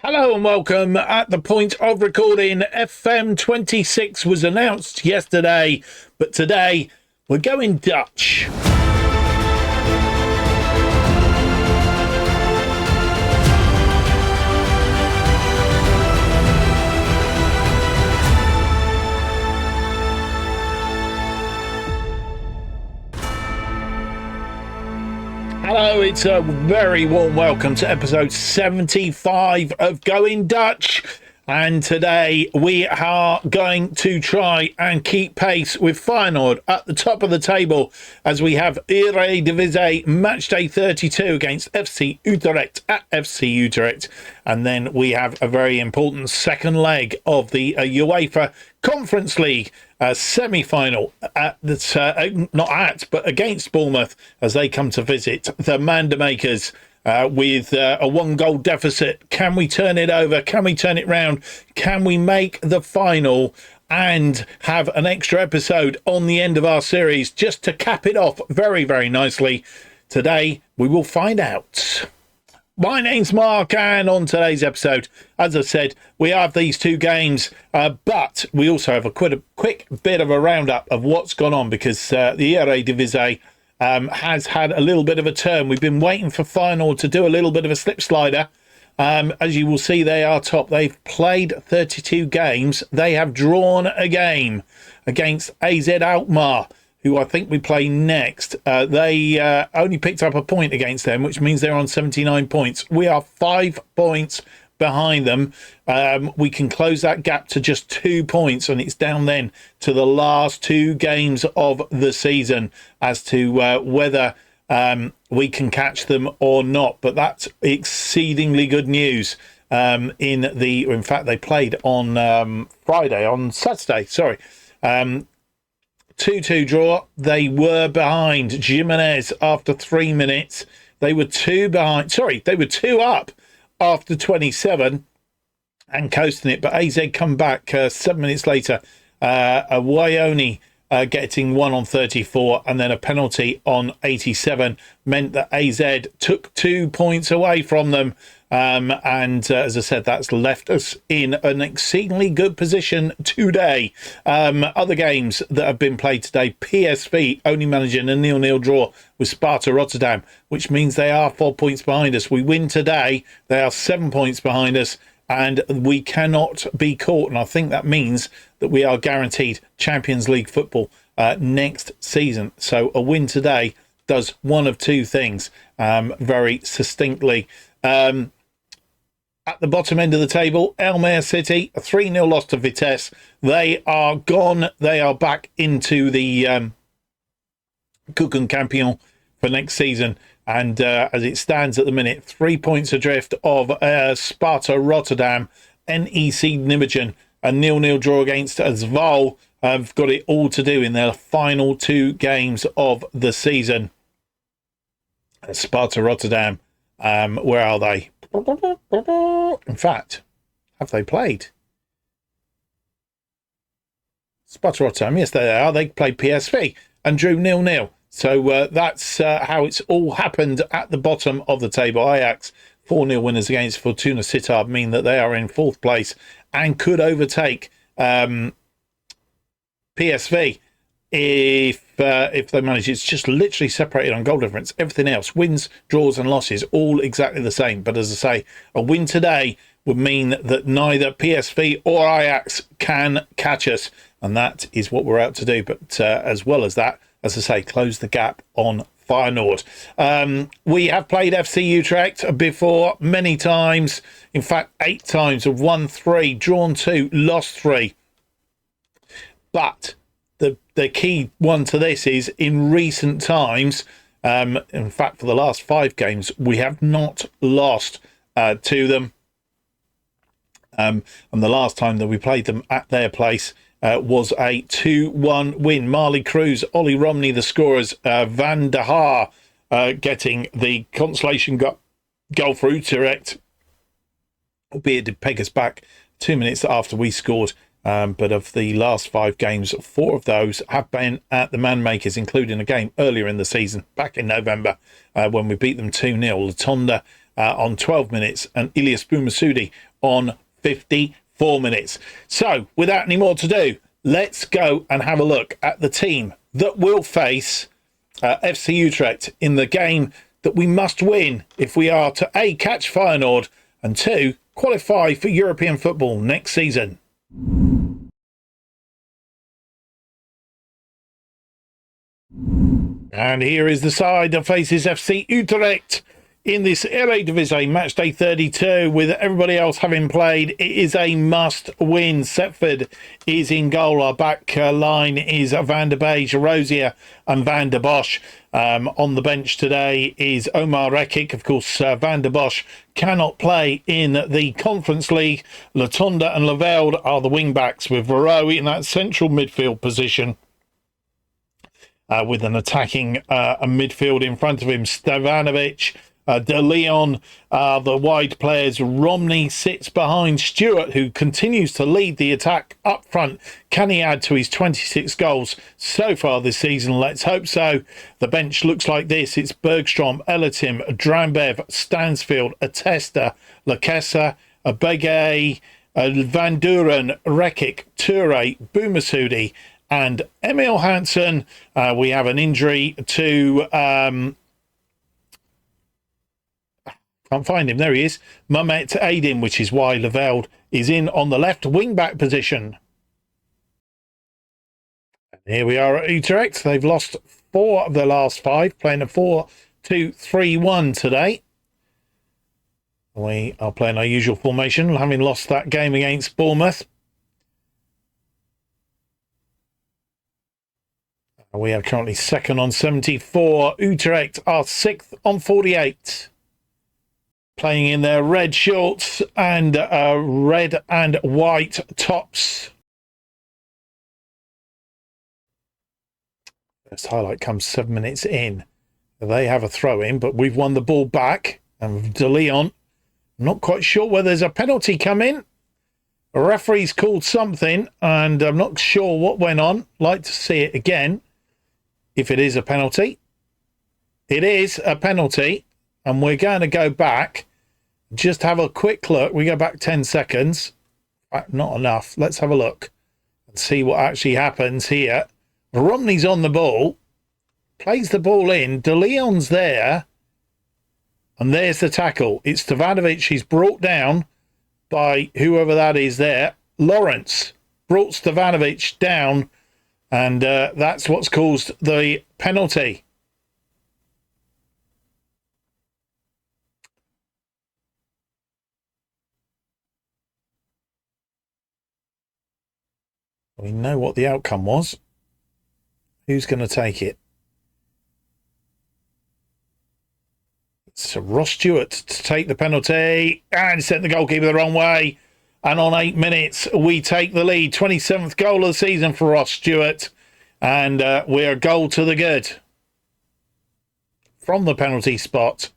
Hello and welcome. At the point of recording, FM 26 was announced yesterday, but today we're going Dutch. Hello, it's a very warm welcome to episode 75 of Going Dutch. And today we are going to try and keep pace with Feyenoord at the top of the table as we have Eredivisie matchday 32 against FC Utrecht at FC Utrecht. And then we have a very important second leg of the UEFA Conference League semi-final but against Bournemouth as they come to visit the Mandermakers. With a one-goal deficit. Can we turn it over? Can we turn it round? Can we make the final and have an extra episode on the end of our series just to cap it off very, very nicely? Today, we will find out. My name's Mark, and on today's episode, as I said, we have these two games, but we also have a quick bit of a roundup of what's gone on because the Eredivisie has had a little bit of a turn. We've been waiting for Feyenoord to do a little bit of a slip slider. As you will see, they are top. They've played 32 games. They have drawn a game against AZ Alkmaar, who I think we play next. They only picked up a point against them, which means they're on 79 points. We are 5 points behind them. We can close that gap to just 2 points, and it's down then to the last two games of the season as to whether we can catch them or not. But that's exceedingly good news. In fact, they played on Saturday. 2-2 draw. They were behind. Jimenez after 3 minutes. They were two up after 27 and coasting it, but AZ come back 7 minutes later. Wyoni getting one on 34 and then a penalty on 87 meant that AZ took 2 points away from them. As I said, that's left us in an exceedingly good position today. Other games that have been played today, PSV only managing a 0-0 draw with Sparta Rotterdam, which means they are 4 points behind us. We win today, they are 7 points behind us, and we cannot be caught. And I think that means that we are guaranteed Champions League football next season. So a win today does one of two things very succinctly. At the bottom end of the table, Almere City, a 3-0 loss to Vitesse. They are gone. They are back into the Keukenkampioen for next season. And as it stands at the minute, 3 points adrift of Sparta Rotterdam, NEC Nijmegen, a 0-0 draw against Zwolle. Have got it all to do in their final two games of the season. Sparta Rotterdam, where are they? In fact, have they played? Sparta Rotterdam, yes they are. They played PSV and drew 0-0. So that's how it's all happened at the bottom of the table. Ajax 4-0 winners against Fortuna Sittard mean that they are in fourth place and could overtake PSV if they manage. It's just literally separated on goal difference. Everything else, wins, draws and losses, all exactly the same. But as I say, a win today would mean that neither PSV or Ajax can catch us, and that is what we're out to do. But as well as that, as I say, close the gap on Feyenoord. We have played FC Utrecht before many times. In fact, 8 times. Have won 3, drawn 2, lost 3. But the key one to this is in recent times, in fact, for the last 5 games, we have not lost to them. And the last time that we played them at their place was a 2-1 win. Marley Cruz, Ollie Romney, the scorers, Van der Haar getting the consolation goal for Utrecht, albeit it did peg us back 2 minutes after we scored. But of the last 5 games, 4 of those have been at the Manmakers, including a game earlier in the season, back in November, when we beat them 2-0. Latonda on 12 minutes and Ilyas Boumahsoudi on 54 minutes. So, without any more to do, let's go and have a look at the team that will face FC Utrecht in the game that we must win if we are to A, catch Feyenoord, and 2, qualify for European football next season. And here is the side that faces FC Utrecht in this Eredivisie matchday 32, with everybody else having played. It is a must-win. Setford is in goal. Our back line is Van der Beek, Rosier and Van der Bosch. On the bench today is Omar Rekik. Of course, Van der Bosch cannot play in the Conference League. Latonda and Lavelde are the wing-backs, with Varro in that central midfield position. With an attacking midfield in front of him, Stevanovic, De Leon, the wide players. Romney sits behind Stewart, who continues to lead the attack up front. Can he add to his 26 goals so far this season? Let's hope so. The bench looks like this. It's Bergstrom, Elatim, Drambev, Stansfield, Atesta, Lakessa, Begay, Van Duren, Rekik, Toure, Boumahsoudi, and Emil Hansen. We have an injury to... can't find him. There he is. Mehmet Aydin, which is why Lavelde is in on the left wing-back position. And here we are at Utrecht. They've lost 4 of their last 5, playing a 4-2-3-1 today. We are playing our usual formation, having lost that game against Bournemouth. We are currently second on 74. Utrecht are 6th on 48. Playing in their red shorts and red and white tops. First highlight comes 7 minutes in. They have a throw in, but we've won the ball back. And De Leon, not quite sure whether there's a penalty coming. A referee's called something, and I'm not sure what went on. Like to see it again, if it is a penalty. It is a penalty. And we're going to go back, just have a quick look. We go back 10 seconds. Not enough. Let's have a look and see what actually happens here. Romney's on the ball, plays the ball in. De Leon's there, and there's the tackle. It's Stevanovic. He's brought down by whoever that is there. Lawrence brought Stevanovic down, and that's what's caused the penalty. We know what the outcome was. Who's going to take it? It's Ross Stewart to take the penalty and sent the goalkeeper the wrong way. And on 8 minutes, we take the lead. 27th goal of the season for Ross Stewart. And we're a goal to the good from the penalty spot.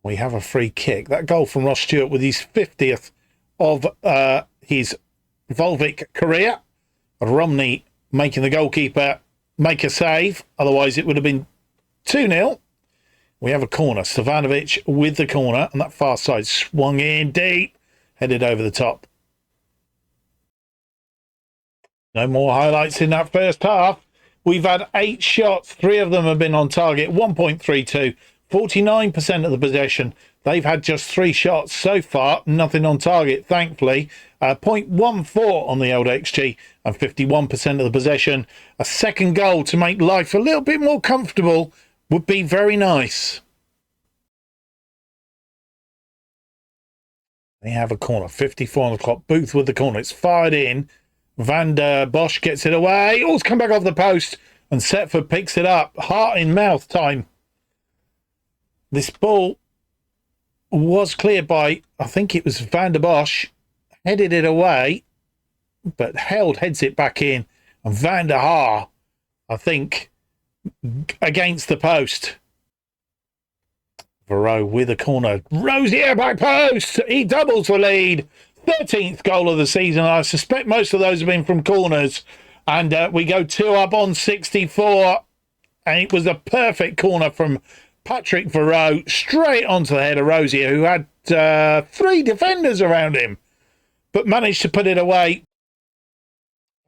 We have a free kick. That goal from Ross Stewart with his 50th of his Waalwijk career. Romney making the goalkeeper make a save. Otherwise, it would have been 2-0. We have a corner. Stevanovic with the corner. And that far side swung in deep. Headed over the top. No more highlights in that first half. We've had 8 shots. 3 of them have been on target. 1.32. 49% of the possession. They've had just 3 shots so far. Nothing on target, thankfully. 0.14 on the old XG and 51% of the possession. A second goal to make life a little bit more comfortable would be very nice. They have a corner. 54 on the clock. Booth with the corner. It's fired in. Van der Bosch gets it away. Oh, it's come back off the post. And Setford picks it up. Heart in mouth time. This ball was cleared by, I think it was Van der Bosch, headed it away, but heads it back in. And Van der Haar, I think, against the post. Varro with a corner. Rosier back post. He doubles the lead. 13th goal of the season. I suspect most of those have been from corners. And we go 2 up on 64. and it was a perfect corner from Patrick Vieira straight onto the head of Rosier, who had 3 defenders around him, but managed to put it away.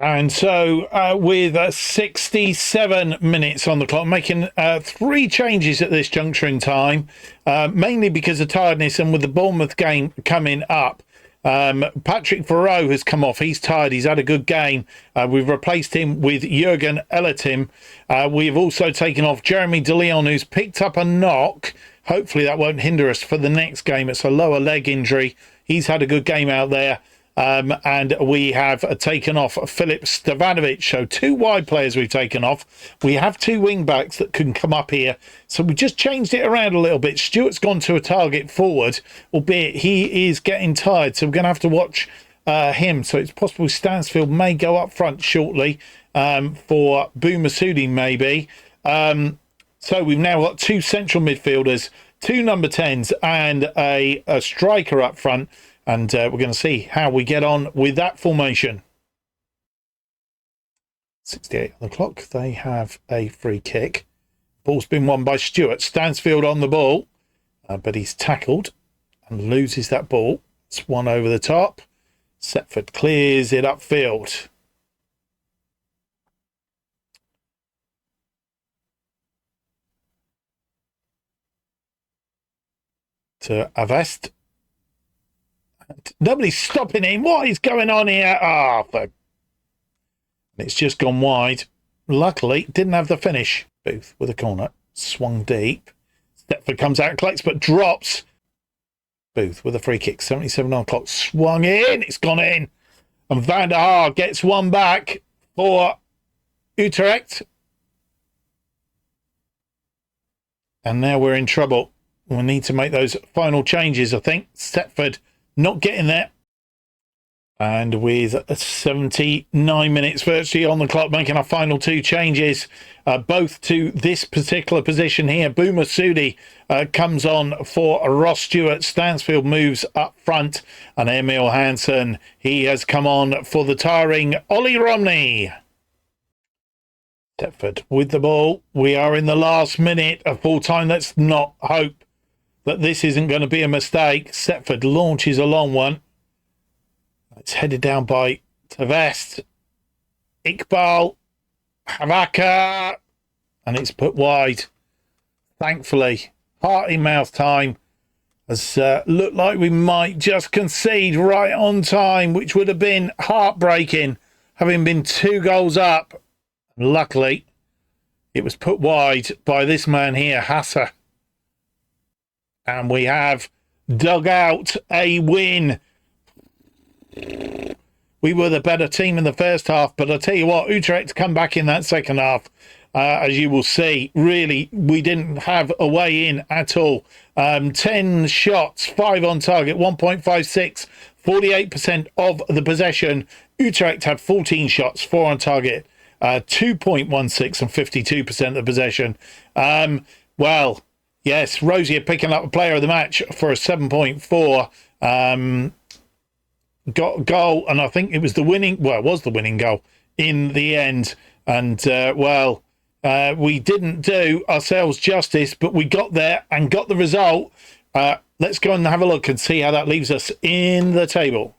And so with 67 minutes on the clock, making 3 changes at this juncture in time, mainly because of tiredness and with the Bournemouth game coming up. Patrick Vieira has come off. He's tired. He's had a good game. We've replaced him with Jurgen Ellertim. We've also taken off Jeremy De Leon, who's picked up a knock. Hopefully that won't hinder us for the next game. It's a lower leg injury. He's had a good game out there. And we have taken off Filip Stevanovic. So 2 wide players we've taken off. We have 2 wing backs that can come up here. So we just changed it around a little bit. Stuart's gone to a target forward, albeit he is getting tired. So we're going to have to watch him. So it's possible Stansfield may go up front shortly for Bournemouth maybe. So we've now got 2 central midfielders, 2 number 10s and a striker up front. And we're going to see how we get on with that formation. 68 on the clock. They have a free kick. Ball's been won by Stuart. Stansfield on the ball. But he's tackled and loses that ball. It's one over the top. Setford clears it upfield. To Avest. Nobody's stopping him. What is going on here? It's just gone wide. Luckily, didn't have the finish. Booth with a corner. Swung deep. Stepford comes out, collects, but drops. Booth with a free kick. 77 on the clock. Swung in. It's gone in. And Van der Haar gets one back for Utrecht. And now we're in trouble. We need to make those final changes, I think. Stepford not getting there. And with 79 minutes virtually on the clock, making our final 2 changes, both to this particular position here. Bouma comes on for Ross Stewart. Stansfield moves up front. And Emil Hansen, he has come on for the tiring Ollie Romney. Deptford with the ball. We are in the last minute of full time. Let's not hope that this isn't going to be a mistake. Setford launches a long one. It's headed down by Tavest. Iqbal. Havaka. And it's put wide. Thankfully, heart in mouth time has looked like we might just concede right on time, which would have been heartbreaking, having been 2 goals up. Luckily, it was put wide by this man here, Hasser. And we have dug out a win. We were the better team in the first half, but I tell you what, Utrecht come back in that second half. As you will see, really, we didn't have a way in at all. 10 shots, 5 on target, 1.56, 48% of the possession. Utrecht had 14 shots, 4 on target, 2.16 and 52% of the possession. Well, yes, Rosier picking up a player of the match for a 7.4. Got a goal, and I think it was the winning, well, it was the winning goal in the end. And, we didn't do ourselves justice, but we got there and got the result. Let's go and have a look and see how that leaves us in the table.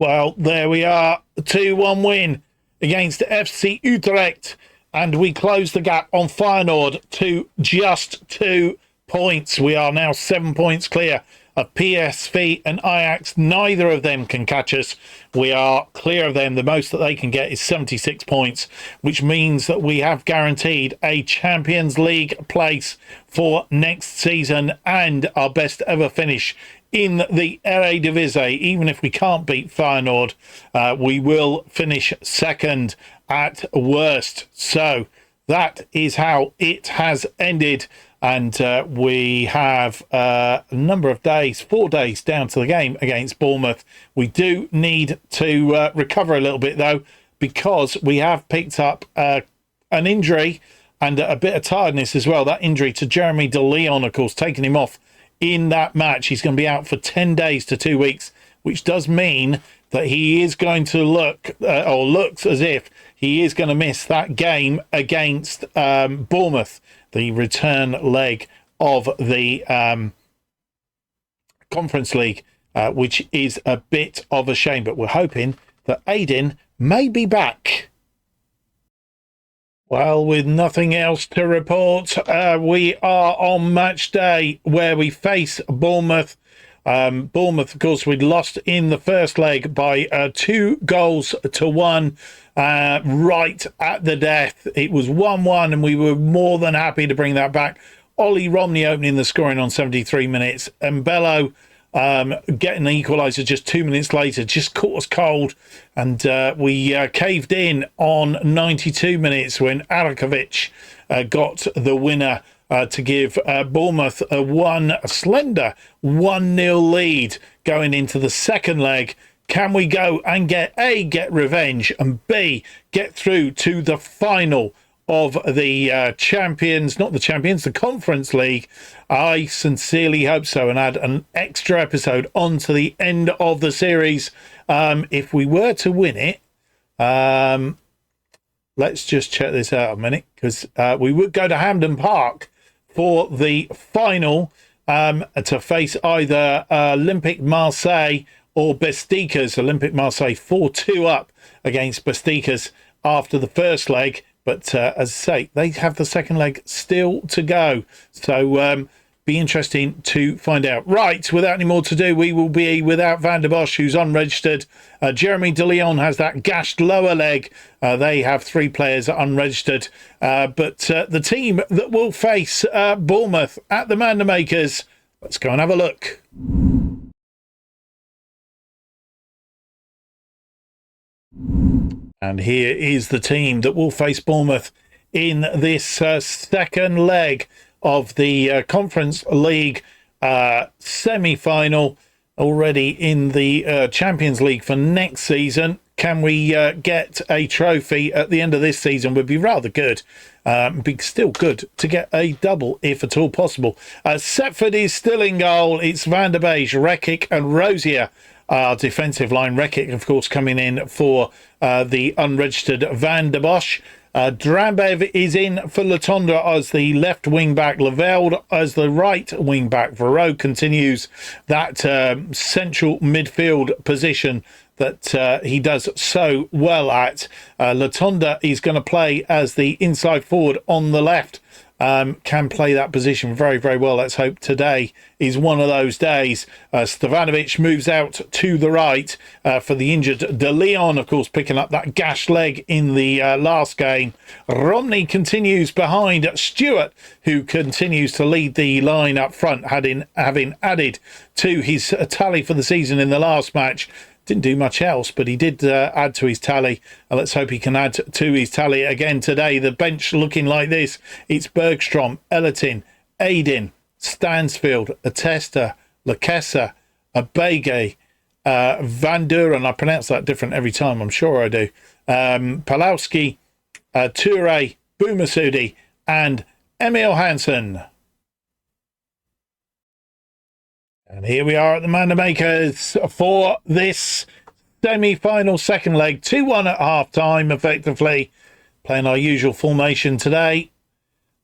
Well, there we are, 2-1 win against FC Utrecht. And we close the gap on Feyenoord to just 2 points. We are now 7 points clear of PSV and Ajax. Neither of them can catch us. We are clear of them. The most that they can get is 76 points, which means that we have guaranteed a Champions League place for next season and our best ever finish in the Eredivisie. Even if we can't beat Feyenoord, we will finish second at worst. So that is how it has ended. And we have a number of days, 4 days down to the game against Bournemouth. We do need to recover a little bit, though, because we have picked up an injury and a bit of tiredness as well. That injury to Jeremy De Leon, of course, taking him off in that match. He's going to be out for 10 days to 2 weeks, which does mean that he is going to look, or looks as if he is going to miss that game against Bournemouth, the return leg of the Conference League, which is a bit of a shame. But we're hoping that Aiden may be back. Well, with nothing else to report, we are on match day where we face Bournemouth. Bournemouth, of course, we'd lost in the first leg by 2-1 right at the death. It was 1-1 and we were more than happy to bring that back. Ollie Romney opening the scoring on 73 minutes and Bello getting the equaliser just 2 minutes later just caught us cold, and we caved in on 92 minutes when Arakovic got the winner to give Bournemouth a slender 1-0 lead going into the second leg. Can we go and get revenge, and B, get through to the final of the the Conference League? I sincerely hope so, and add an extra episode on to the end of the series. If we were to win it, let's just check this out a minute, because we would go to Hampden Park for the final to face either Olympique Marseille or Besticas. Olympique Marseille 4-2 up against Besticas after the first leg. But as I say, they have the second leg still to go. So be interesting to find out. Right, without any more to do, we will be without Van der Bosch, who's unregistered. Jeremy De Leon has that gashed lower leg. They have 3 players unregistered. But the team that will face Bournemouth at the Mandermakers, let's go and have a look. And here is the team that will face Bournemouth in this second leg of the Conference League semi-final, already in the Champions League for next season. Can we get a trophy at the end of this season? Would be rather good. Be still good to get a double if at all possible. Setford is still in goal. It's Van der Beek, Rekic and Rosier. Our defensive line, Rekic, of course, coming in for the unregistered Van der Bosch. Drambev is in for Latonda as the left wing-back, Leveld as the right wing-back. Varro continues that central midfield position that he does so well at. Latonda is going to play as the inside forward on the left. Can play that position very, very well. Let's hope today is one of those days. Stevanovic moves out to the right for the injured De Leon, of course, picking up that gash leg in the last game. Romney continues behind Stewart, who continues to lead the line up front, having added to his tally for the season in the last match. Didn't do much else, but he did add to his tally. Let's hope he can add to his tally again today. The bench looking like this. It's Bergstrom, Ellerton, Aiden, Stansfield, Atesta, Lakessa, Abege, Van Duren. I pronounce that different every time, I'm sure I do. Palowski, Toure, Boumassoudi, and Emil Hansen. And here we are at the Mandermakers for this semi-final second leg. 2-1 at half-time, effectively. Playing our usual formation today.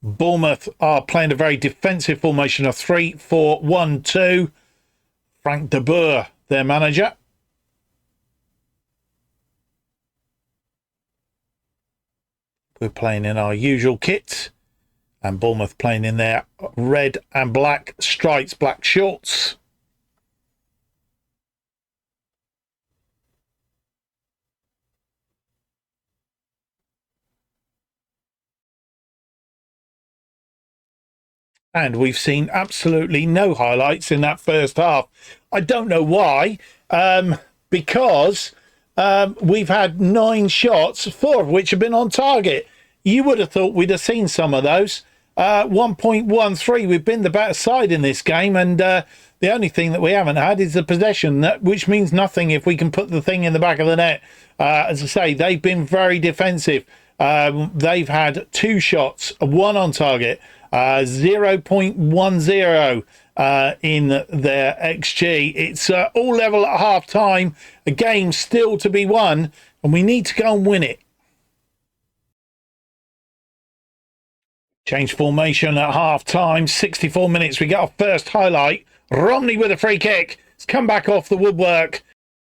Bournemouth are playing a very defensive formation of 3-4-1-2. Frank de Boer, their manager. We're playing in our usual kit. And Bournemouth playing in their red and black stripes, black shorts. And we've seen absolutely no highlights in that first half. I don't know why, because we've had 9 shots, 4 of which have been on target. You would have thought we'd have seen some of those. 1.13, we've been the better side in this game, and the only thing that we haven't had is the possession, which means nothing if we can put the thing in the back of the net. As I say, they've been very defensive. They've had 2 shots, 1 on target, 0.10 in their XG. It's all level at half time. A game still to be won, and we need to go and win it. Change formation at half time. 64 minutes. We get our first highlight. Romney with a free kick. It's come back off the woodwork.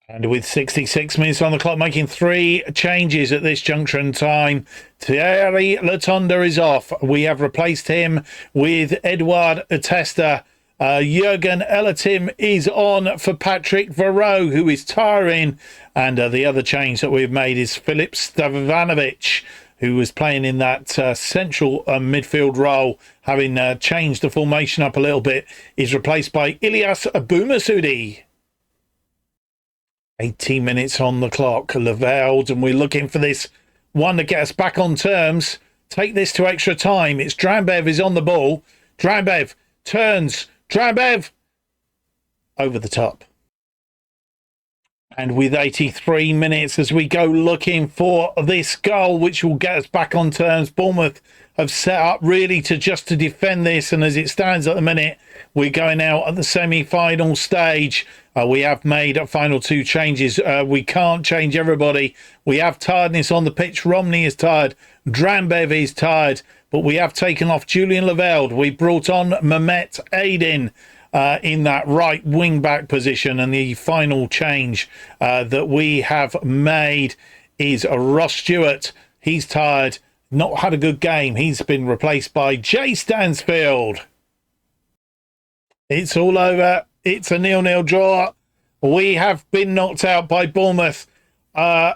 And with 66 minutes on the clock, making 3 changes at this junction time. Thierry Latonda is off. We have replaced him with Edouard Testa. Jurgen Elatim is on for Patrick Varro, who is tiring. And the other change that we've made is Filip Stavanovic, who was playing in that central midfield role, having changed the formation up a little bit, is replaced by Ilyas Boumassoudi. 18 minutes on the clock, Leveld, and we're looking for this one to get us back on terms. Take this to extra time. It's Drambev is on the ball. Drambev turns. Drambev over the top. And with 83 minutes as we go looking for this goal, which will get us back on terms. Bournemouth have set up really to defend this. And as it stands at the minute, we're going out at the semi-final stage. We have made final 2 changes. We can't change everybody. We have tiredness on the pitch. Romney is tired. Drambev is tired. But we have taken off Julian Leveld. We brought on Mehmet Aydin in that right wing-back position. And the final change that we have made is Ross Stewart. He's tired. Not had a good game. He's been replaced by Jay Stansfield. It's all over. It's a 0-0 draw. We have been knocked out by Bournemouth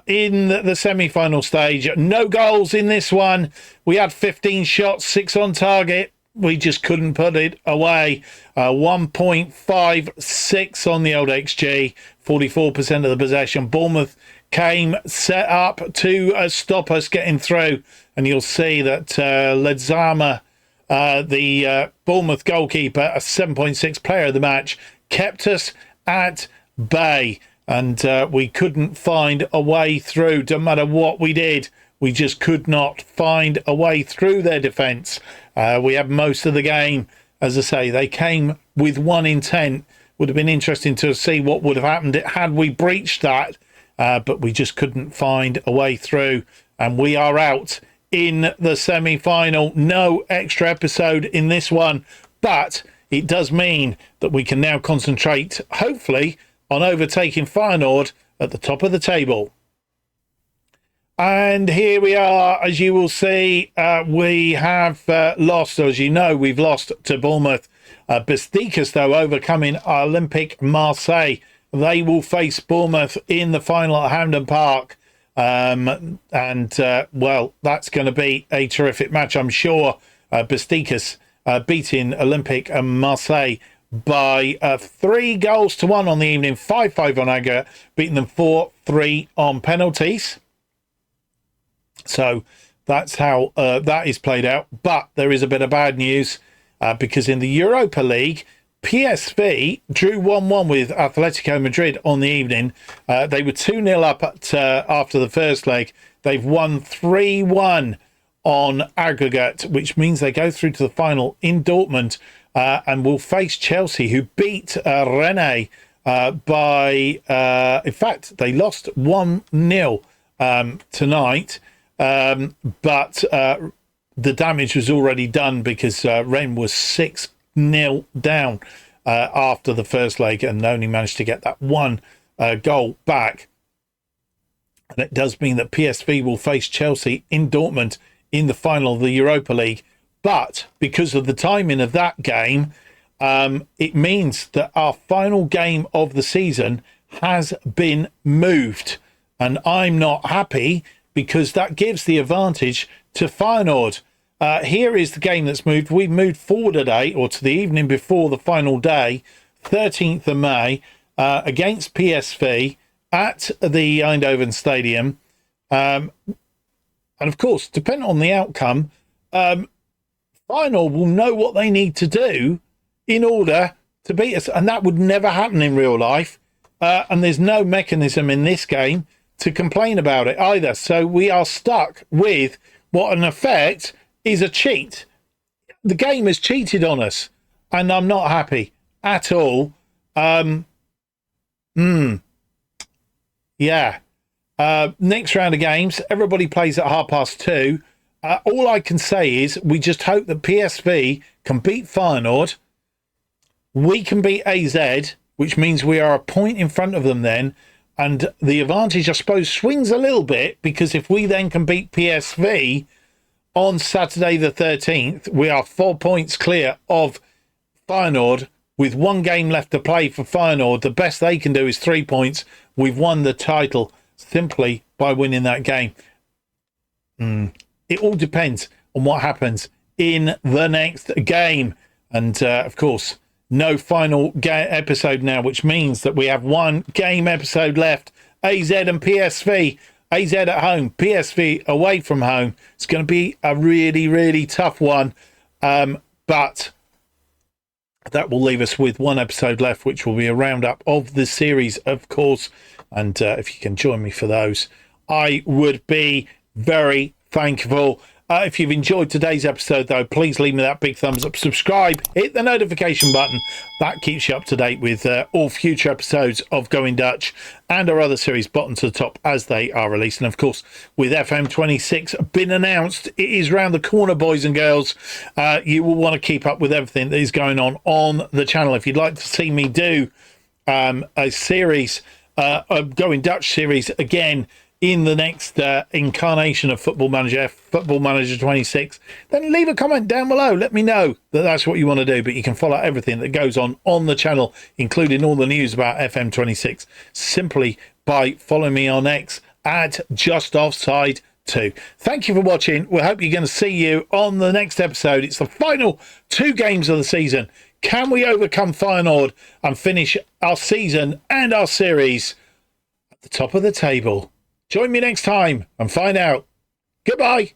in the semi-final stage. No goals in this one. We had 15 shots, 6 on target. We just couldn't put it away. 1.56 on the old XG. 44% of the possession. Bournemouth came set up to stop us getting through. And you'll see that Ledzama, the Bournemouth goalkeeper, a 7.6 player of the match, kept us at bay. And we couldn't find a way through. Doesn't matter what we did. We just could not find a way through their defence. We had most of the game. As I say, they came with one intent. Would have been interesting to see what would have happened had we breached that. But we just couldn't find a way through. And we are out in the semi-final. No extra episode in this one. But it does mean that we can now concentrate, hopefully, on overtaking Feyenoord at the top of the table. And here we are, as you will see, we have lost, as you know, we've lost to Bournemouth. Besiktas, though, overcoming Olympique Marseille. They will face Bournemouth in the final at Hampden Park. Well, that's going to be a terrific match, I'm sure. Besiktas beating Olympique Marseille by 3-1 on the evening, 5-5 on aggregate, beating them 4-3 on penalties. So that's how that is played out. But there is a bit of bad news because in the Europa League, PSV drew 1-1 with Atletico Madrid on the evening. They were 2-0 up after the first leg. They've won 3-1 on aggregate, which means they go through to the final in Dortmund and will face Chelsea, who beat Rennes by... in fact, they lost 1-0 tonight. But the damage was already done because Rennes was 6-0 down after the first leg and only managed to get that one goal back. And it does mean that PSV will face Chelsea in Dortmund in the final of the Europa League. But because of the timing of that game, it means that our final game of the season has been moved. And I'm not happy, because that gives the advantage to Feyenoord. Here is the game that's moved. We've moved forward a day, or to the evening before the final day, 13th of May, against PSV at the Eindhoven Stadium. And of course, depending on the outcome, Feyenoord will know what they need to do in order to beat us. And that would never happen in real life. And there's no mechanism in this game to complain about it either. So we are stuck with what in effect is a cheat. the game has cheated on us, and I'm not happy at all. Yeah. Next round of games, everybody plays at 2:30. All I can say is we just hope that PSV can beat Feyenoord. We can beat AZ, which means we are a point in front of them then. And the advantage, I suppose, swings a little bit, because if we then can beat PSV on Saturday the 13th, we are 4 points clear of Feyenoord with one game left to play for Feyenoord. The best they can do is 3 points. We've won the title simply by winning that game. It all depends on what happens in the next game. And, of course, no final episode now, which means that we have one game episode left. AZ and PSV. AZ at home, PSV away from home. It's going to be a really, really tough one. But that will leave us with one episode left, which will be a roundup of the series, of course. And if you can join me for those, I would be very thankful. If you've enjoyed today's episode, though, please leave me that big thumbs up, subscribe, hit the notification button. That keeps you up to date with all future episodes of Going Dutch and our other series, bottom to the top, as they are released. And of course, with FM26 been announced, it is round the corner, boys and girls. You will want to keep up with everything that is going on the channel. If you'd like to see me do a series, a Going Dutch series again, in the next incarnation of Football Manager 26, then leave a comment down below. Let me know that that's what you want to do. But you can follow everything that goes on the channel, including all the news about FM26, simply by following me on X at JustOffsideFM. Thank you for watching. We hope you're going to see you on the next episode. It's the final 2 games of the season. Can we overcome Feyenoord and finish our season and our series at the top of the table? Join me next time and find out. Goodbye.